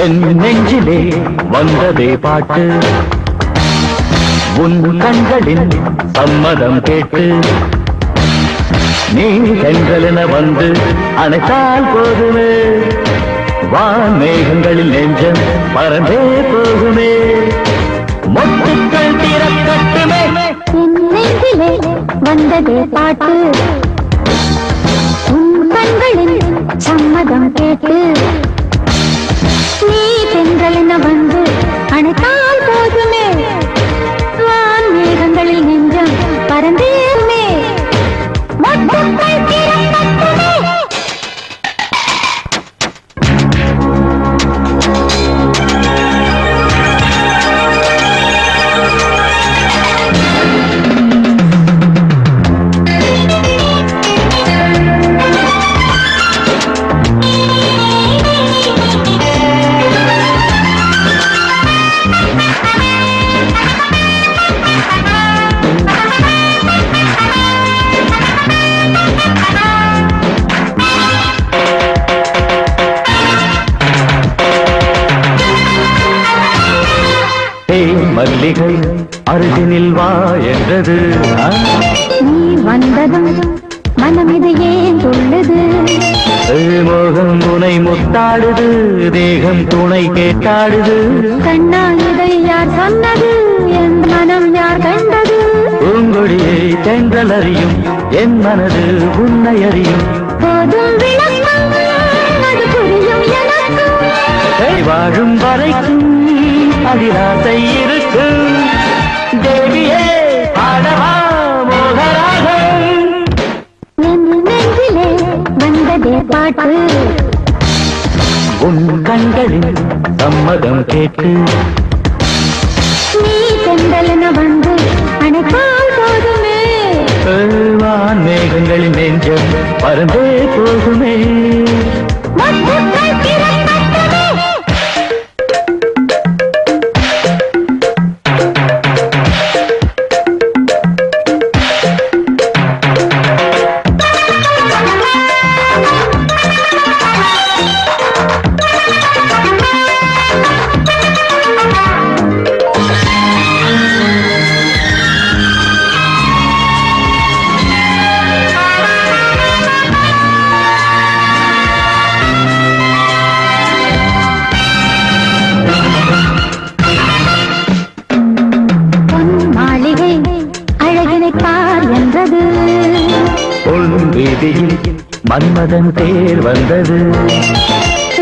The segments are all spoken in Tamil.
என் நெஞ்சிலே வந்ததே பாட்டு உன் கண்களின் சம்மதம் கேட்டு நீ சென்றலென வந்து அணைத்தால் போதுமே வான் மேகங்களில் நெஞ்சம் பறந்தே போகுமே மொட்டுக்கள் திறக்கட்டுமே என் நெஞ்சிலே வந்ததே பாட்டு உன் கண்களின் சம்மதம் கேட்டு நீ தென்றலென வந்து அணைத்தால் போதுமே வான் மேகங்களில் நெஞ்சம் பறந்தேமே மொட்டுக்கள் திறக்கட்டுமே மல்லிகை அருகினில் வா என்றது நீ வந்ததும் மனம் இது ஏன் துள்ளது மோகம் துணை முத்தாடுது தேகம் துணை கேட்டாடுது கண்ணா இதை யார் சொன்னது என் மனம் யார் கண்டது பூங்கொடியை தென்றல் அறியும் என் மனது உன்னை அறியும் போதும் விளக்கம் அது புரியும் எனக்கு வாழும் வரைக்கும் அதிராசை இருக்கு தேவியே ஆடவா மோகராகம் என் நெஞ்சிலே வந்ததே பாட்டு உன் கண்களில் சம்மதம் கேட்டு நீ சென்றலென வந்து அணைத்தால் போதுமே வான் மேகங்களின் நெஞ்சம் பறந்தே போகுமே மொட்டுக்கள் திறக்கட்டுமே மன்மதன் தேர் வந்தது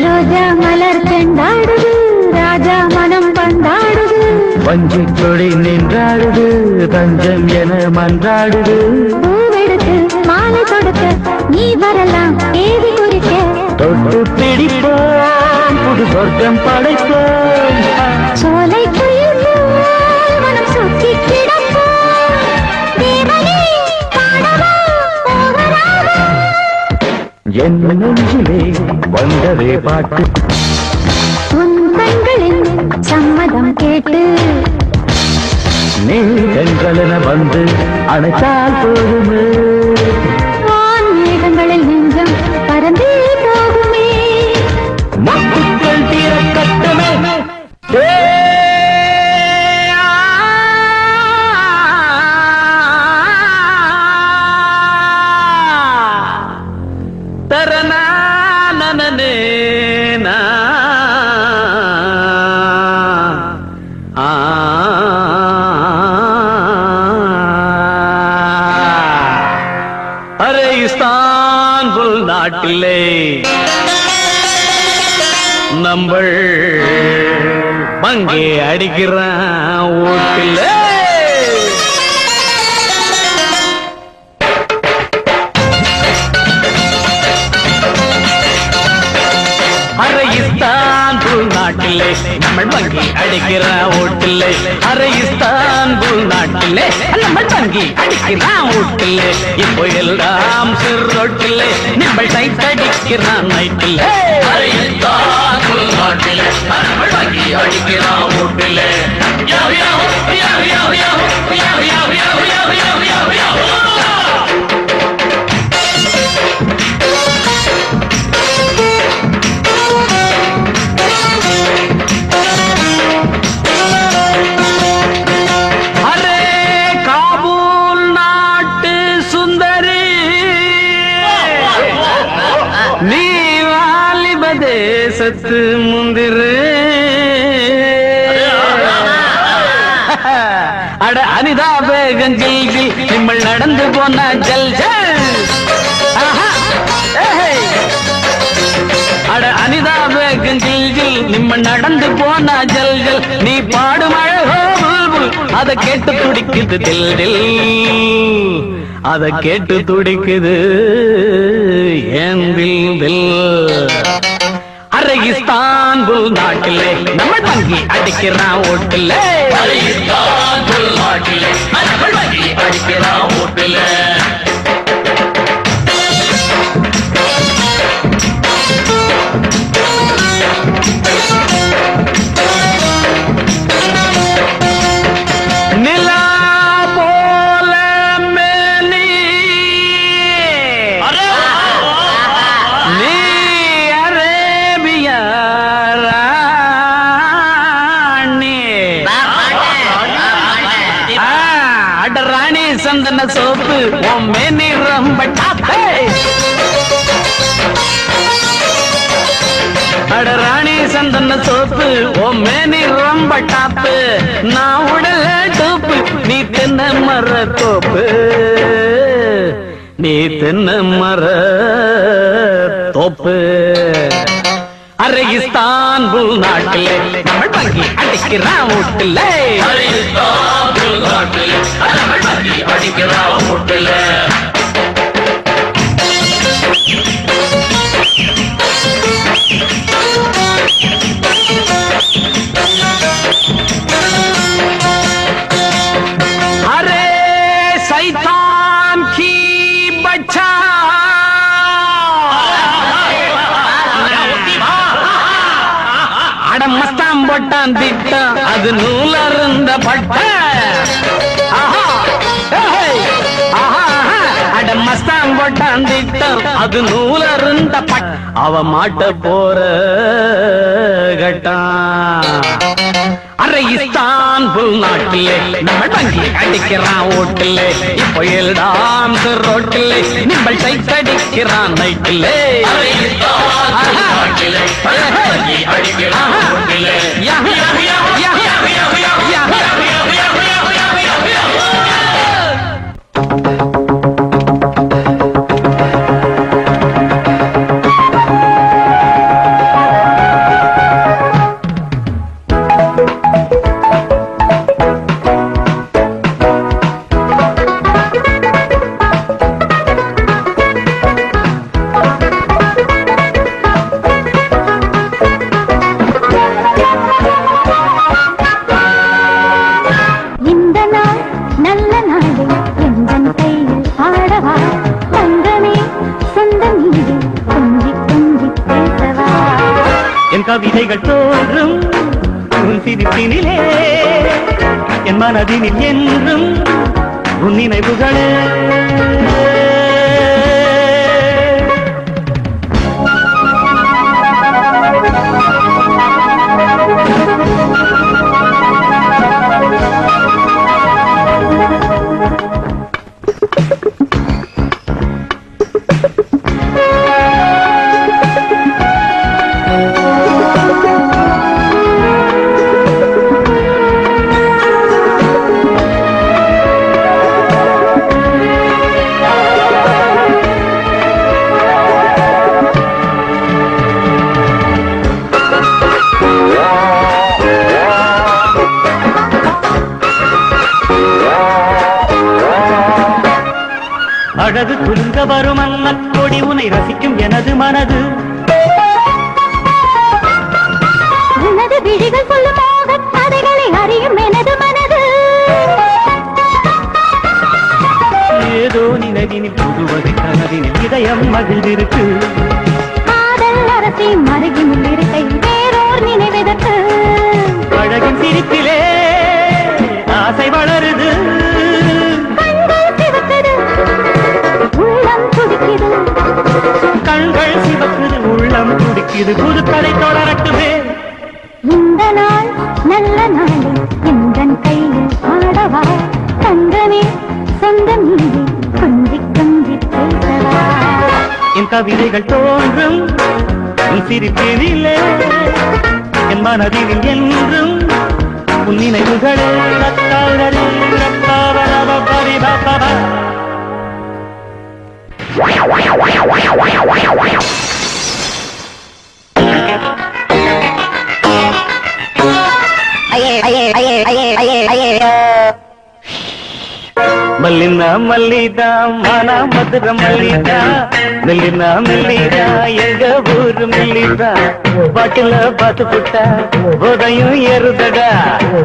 ரோஜா மலர் செண்டாடுது ராஜா மனம் பந்தாடுது வஞ்சிக் கொடி நின்றாடுது தஞ்சம் என மன்றாடுது பூவெடுத்து மாலை கொடுக்க நீ வரலாம் தேதி குறிக்க தொட்டு பிடிப்போம் புது சொர்க்கம் படைப்போம் சோலை குயில் மனம் சுற்றி கிடப்போம் தேவனே பாடவா போகராகும் என் நெஞ்சிலே வந்ததே பாட்டு உன் கண்களின் சம்மதம் கேட்டு நீ சென்றலென வந்து அணைத்தால் போதுமே வான் மேகங்களில் நெஞ்சம் பறந்தே போகுமே மொட்டுக்கள் திறக்கட்டுமே அரே இஸ்தான்புல் நாட்டிலே நம்பள் பங்கே அடிக்கிறான் ஓட்டிலே அரே இஸ்தான்புல் நாட்டிலே நம்ம பங்கி அடிக்கிற ஓட்டிலே அரே இஸ்தான்புல் நாட்டிலே நம்ம பங்கி அடிக்கிற ஓட்டிலே இப்போ எல்லாம் சிறுரோட்டிலே நம்ம டைட் அடிக்கிறான் நைட்டிலே அரே இஸ்தான்புல் நாட்டிலே நம்ம பங்கி அடிக்கிற ஓட்டிலே யாவ் யாவ் யாவ் யாவ் யாவ் யாவ் யாவ் யாவ் யாவ் யாவ் யாவ் யாவ் சத்து முந்திரு அட அனிதா பேகம் ஜில் ஜில் நிம்மல் நடந்து போனா ஜல் ஜல் அட அனிதா பேகம் ஜில் ஜில் நிம்மல் நடந்து போனா ஜல் ஜல் நீ பாடும் அழகோ புல்புல் அதை கேட்டு துடிக்குது தில் தில் அதை கேட்டு துடிக்குது ஏன் தில் தில் இஸ்தான்புல் நாட்டிலே நம்ம வங்கி அடிக்கிறான் ஓட்டுல இஸ்தான்புல் நாட்டிலே நம்ம வங்கி அடிக்கிறான் ஓட்டுல சந்தன சோப்பு மேனி ரொம்ப டாப்பே அட ராணி சந்தன சோப்பு மேனி ரொம்ப டாப்பு நான் உடல டோப்பு நீ தென்ன மர தோப்பு நீ தென்ன மர தோப்பு அரை இஸ்தான்புல் நாட்டிலே நம்ம வங்கி அடிக்கிறான் வீட்டுல இஸ்தான்புல் நாட்டிலே நம்ம வங்கி அடிக்கிறான் வீட்டுல அரே சைத்தான் கி பச்சா மஸ்தான் போட்டான் திட்டம் அது நூலருந்த பட்ட அட மஸ்தான் போட்டான் திட்டம் அது நூலருந்த பட்ட அவ மாட்ட போற கட்டான் அரை இஸ்தான்புல் நாட்டிலே நம்ம வங்கி அடிக்கிறான் ஓட்டிலே இப்ப எல்லாம் ரோட்டிலே நிம்பள் சைத்தடிக்கிறான் நைட்டிலே கவிதைகள் தோன்றும் உன் சிரிப்பினிலே என் மனதினில் என்றும் உன் நினைவுகளே அழகு குலுங்க வரும் அன்னக்கொடி உனை ரசிக்கும் எனது மனது உனது விழிகள் சொல்லும் மோகக் கதைகளை அறியும் எனது மனது ஏதோ நினைவினில் புதுவகை கனவினில் இதயம் மகிழ்ந்திருக்கு காதல் அரசி மருகினில் இருக்கை வேறோர் நினைவதற்கு அழகின் சிரிப்பிலே ஆசை வளருது கண்கள் சிவக்குது உள்ளம் துடிக்குது புதுக்கதை தொடரட்டுமே இந்த நாள் நல்ல நாளில் எந்தன் கையில் ஆடவா தங்கமே சொந்தம் இங்கே கொஞ்சி கொஞ்சி பேசவா என் கவிதைகள் தோன்றும் உன் சிரிப்பினிலே என் மனதில் என்றும் உன் நினைவுகளே மல்லினா மல்லிதா மானா மதுர மல்லிதா மெல்லினா மெல்லிதா எங்க ஊரு மெல்லிதா பாட்டுல பாத்து புட்டா போதையும் ஏறுதடா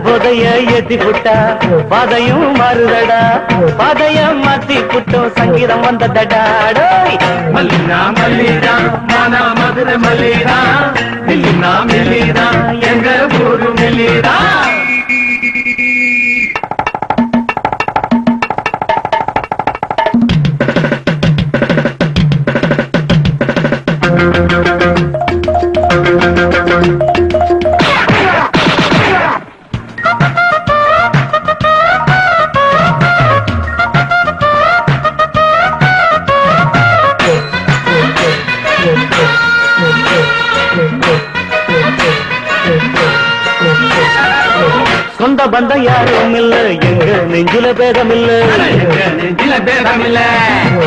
போதைய ஏத்தி புட்டா பாதையும் மாறுதடா பாதைய மாத்தி புட்டோம் சங்கீதம் வந்ததடா மல்லினா மல்லிதா மானா மதுர மல்லிதா மெல்லினா மெல்லிதா எங்க ஊரு மெல்லிதா சொந்த பந்தம் யாரும் இல்ல எங்க நெஞ்சில பேதம் இல்ல நெஞ்சில பேதம் இல்ல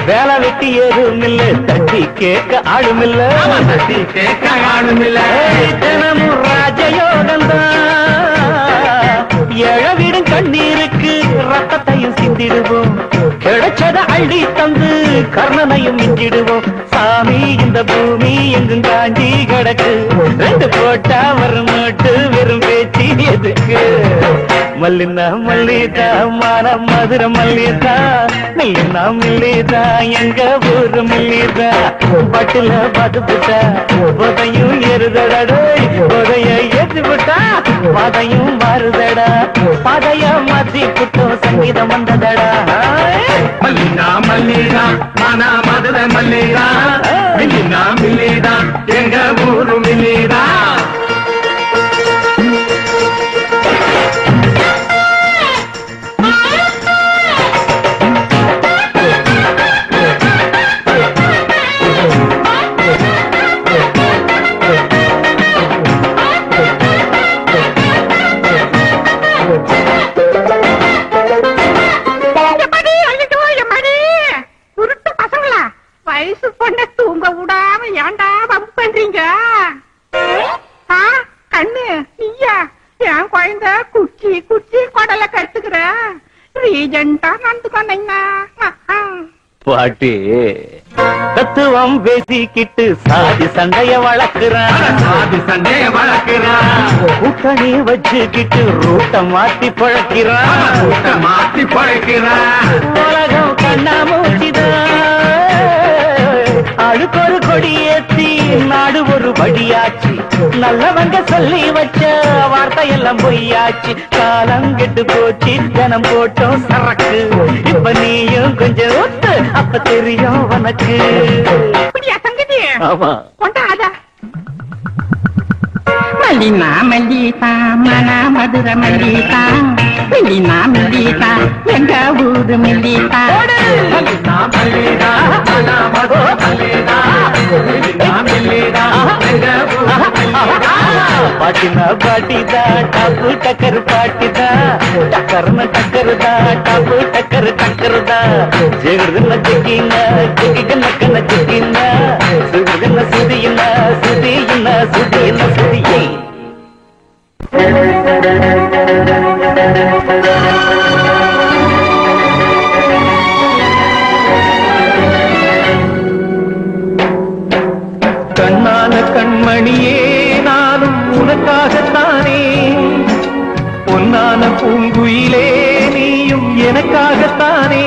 வேலை வெட்டி ஏதும் இல்ல தட்டி கேட்க ஆடும் இல்ல தட்டி கேட்க ஆடும் இல்ல தினமும் ராஜயோகந்தான் எழவிடும் கண்ணீருக்கு ரத்தத்தையும் சிந்திடுவோம் கிடைச்சத அள்ளி தந்து கர்ணனையும் மிஞ்சிடுவோம் சாமி இந்த பூமி எங்கும் காஞ்சி கிடக்கு ரெண்டு போட்டா வரும் நோட்டு வெறும் பேச்சு எதுக்கு மல்லினா மல்லிதா மான மதுர மல்லிதா மெல்லினா மெல்லிதா எங்க ஊரு மெல்லிதா பட்டுல பாத்து புட்டா போதையும் ஏறுதடா போதைய ஏற்றி புட்டா பாதையும் மாறுதடா பாதைய மாத்தி புட்டோம் சங்கீதம் வந்ததடா மல்லினா மல்லிதா மான மதுர மல்லிதா மெல்லினா மெல்லிதா எங்க ஊரு மெல்லிதா வயசு பொண்ண தூங்க விடாம ஏன்டா பம்ப் பண்றீங்க? கண்ணு நீயா என் குழந்தை குச்சி குச்சி கொடலை கட்டுக்கிற ரீஜெண்டா நடந்துக்கோங்க பாட்டி தத்துவம் பேசிக்கிட்டு சாதி சண்டைய வளர்க்கிறான் சாதி சண்டைய வளர்க்கிறான் கூட்டணி வச்சுக்கிட்டு ரூட்ட மாத்தி பழக்கிறான் ரூட்ட மாத்தி பழக்கிறான் உலகம் கண்ணா மூச்சிதான் அழுக்கொரு கொடி ஏத்தி நாடு ஒரு படியாச்சு நல்லவங்க சொல்லி வச்ச வார்த்தை எல்லாம் பொய்யாச்சு காலம் கெட்டு போச்சு ஜனம் போட்டோம் சரக்கு இப்ப நீயும் கொஞ்சம் ஒத்து அப்ப தெரியும் உனக்கு ஆமா கொண்டாத மல்லினா மல்லிதா மனா மதுர மல்லிதா மெல்லினா மெல்லிதா எங்க ஊரு மெல்லிதா மல்லினா மல்லிதா மனா மதுர மல்லிதா மெல்லினா மெல்லிதா எங்க ஊரு மெல்லிதா பாட்டினா பாட்டிதா டப்பு டக்கர் பாட்டிதா டக்கர்ன டக்கர்தா டப்பு டக்கர் டக்கர்தா ஜெகர்தன ஜெகின ஜெகின கன ஜெகின சுதின சுதின சுதின சுதின சுதியே கண்ணான கண்மணியே நானும் உனக்காகத்தானே பொன்னான பூங்குயிலே நீயும் எனக்காகத்தானே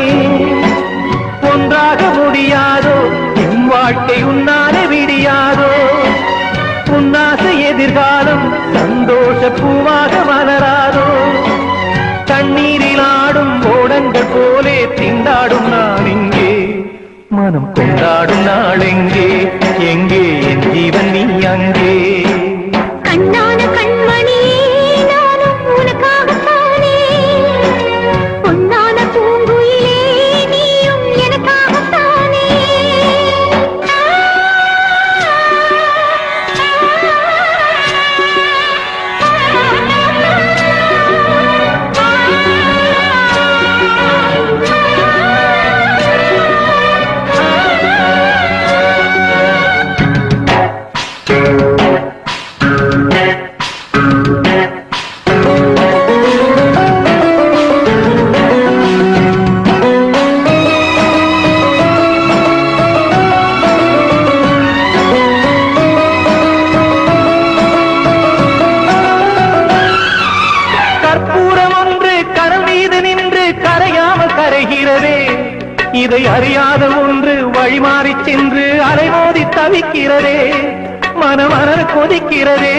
ஒன்றாக முடியாதோ என் வாழ்க்கை உன்னாலே விடியாதோ உன்னாசை எதிர்காலம் சந்தோஷ பூவாக மலராதோ தண்ணீரில் ஆடும் ஓடங்கள் போலே திண்டாடும் நான் இங்கே மனம் கொண்டாடும் நாள் எங்கே எங்கே என் ஜீவன் நீ அங்கே கண்ணான கண்மணியே நானும் உனக்காகத்தானே பொன்னான பூங்குயிலே நீயும் எனக்காகத்தானே கரைகிறதே இதை அறியாத ஒன்று வழிமாறி சென்று அலைமோதி தவிக்கிறதே மனமலர் கொதிக்கிறதே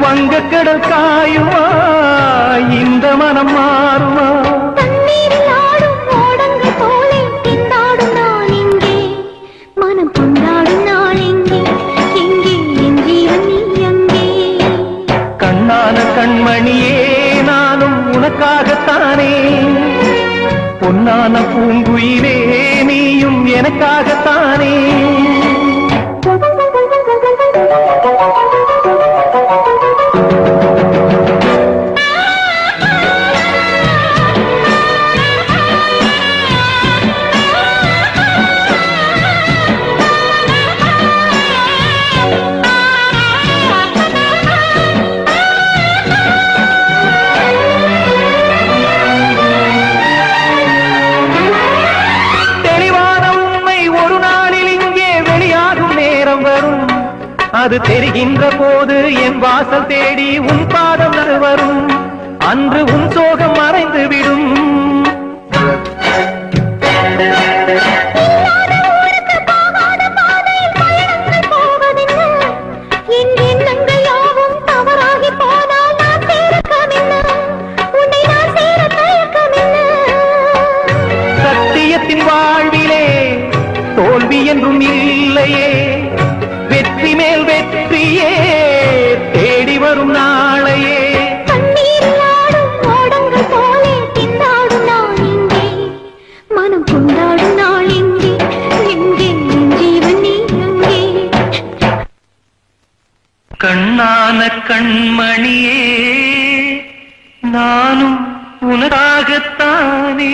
வங்கக்கடல் காயுமா இந்த மனம் மாறுமா தண்ணீரில் ஆடும் ஓடங்கள் போலே திண்டாடும் நாள் எங்கே மனம் கொண்டாடும் நாள் எங்கே எங்கே என் ஜீவன் நீ அங்கே கண்ணான கண்மணியே நானும் உனக்காகத்தானே பொன்னான பூங்குயிலே நீயும் எனக்காகத்தானே அது தெரிகின்ற போது என் வாசல் தேடி உன் பாதம் வரும் அன்று உன் சோகம் மறைந்து விடும் சத்தியத்தின் வாழ்விலே தோல்வி என்றும் இல்லையே வெற்றி மேல் வெற்றியே தேடி வரும் நாளையே தண்ணீரில் ஆடும் ஓடங்கள் போலே திண்டாடும் நாள் எங்கே மனம் கொண்டாடும் நாள் எங்கே எங்கே என் ஜீவன் நீ அங்கே கண்ணான கண்மணியே நானும் உனக்காகத்தானே